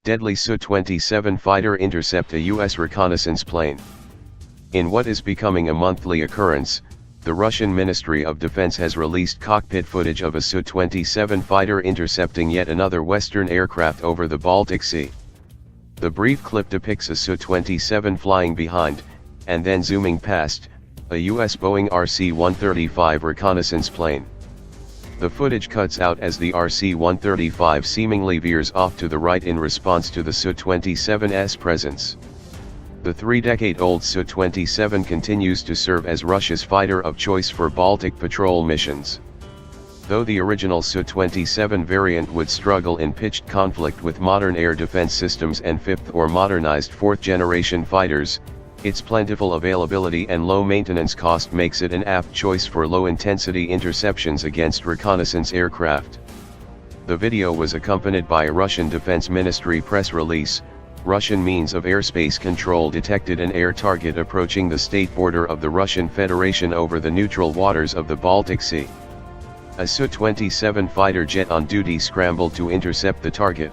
Deadly Su-27 fighter intercept a US reconnaissance plane. In what is becoming a monthly occurrence, the Russian Ministry of Defense has released cockpit footage of a Su-27 fighter intercepting yet another Western aircraft over the Baltic Sea. The brief clip depicts a Su-27 flying behind, and then zooming past, a US Boeing RC-135 reconnaissance plane. The footage cuts out as the RC-135 seemingly veers off to the right in response to the Su-27's presence. The 3-decade-old Su-27 continues to serve as Russia's fighter of choice for Baltic patrol missions. Though the original Su-27 variant would struggle in pitched conflict with modern air defense systems and fifth or modernized fourth-generation fighters, its plentiful availability and low maintenance cost makes it an apt choice for low-intensity interceptions against reconnaissance aircraft. The video was accompanied by a Russian Defense Ministry press release. Russian means of airspace control detected an air target approaching the state border of the Russian Federation over the neutral waters of the Baltic Sea. A Su-27 fighter jet on duty scrambled to intercept the target.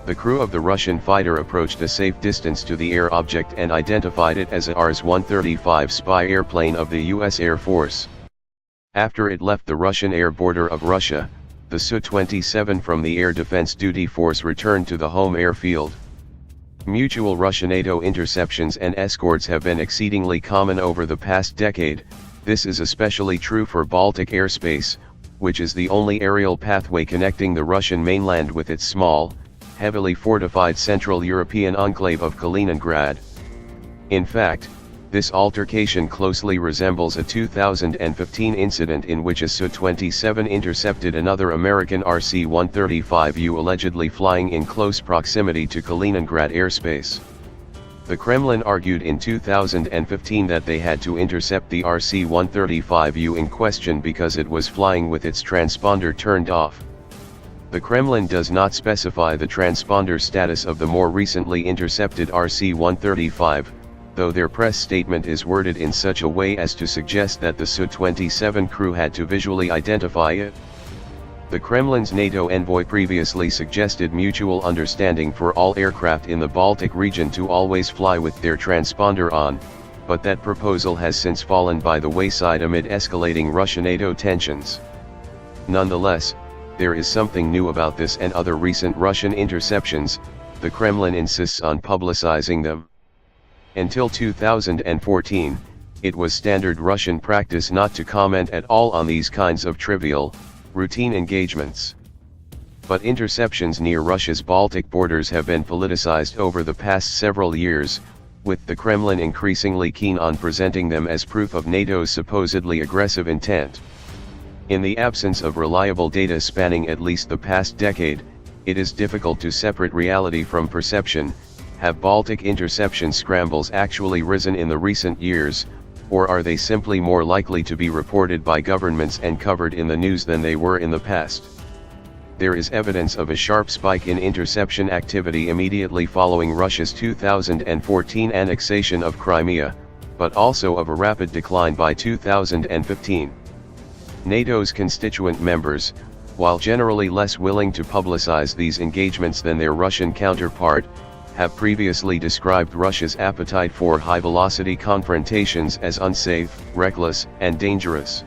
The crew of the Russian fighter approached a safe distance to the air object and identified it as a RS-135 spy airplane of the US Air Force. After it left the Russian air border of Russia, the Su-27 from the Air Defense Duty Force returned to the home airfield. Mutual Russian-NATO interceptions and escorts have been exceedingly common over the past decade. This is especially true for Baltic airspace, which is the only aerial pathway connecting the Russian mainland with its small, heavily fortified Central European enclave of Kaliningrad. In fact, this altercation closely resembles a 2015 incident in which a Su-27 intercepted another American RC-135U allegedly flying in close proximity to Kaliningrad airspace. The Kremlin argued in 2015 that they had to intercept the RC-135U in question because it was flying with its transponder turned off. The Kremlin does not specify the transponder status of the more recently intercepted RC-135, though their press statement is worded in such a way as to suggest that the Su-27 crew had to visually identify it. The Kremlin's NATO envoy previously suggested mutual understanding for all aircraft in the Baltic region to always fly with their transponder on, but that proposal has since fallen by the wayside amid escalating Russia-NATO tensions. Nonetheless, there is something new about this and other recent Russian interceptions. The Kremlin insists on publicizing them. Until 2014, it was standard Russian practice not to comment at all on these kinds of trivial, routine engagements. But interceptions near Russia's Baltic borders have been politicized over the past several years, with the Kremlin increasingly keen on presenting them as proof of NATO's supposedly aggressive intent. In the absence of reliable data spanning at least the past decade, it is difficult to separate reality from perception. Have Baltic interception scrambles actually risen in the recent years, or are they simply more likely to be reported by governments and covered in the news than they were in the past? There is evidence of a sharp spike in interception activity immediately following Russia's 2014 annexation of Crimea, but also of a rapid decline by 2015. NATO's constituent members, while generally less willing to publicize these engagements than their Russian counterpart, have previously described Russia's appetite for high-velocity confrontations as unsafe, reckless, and dangerous.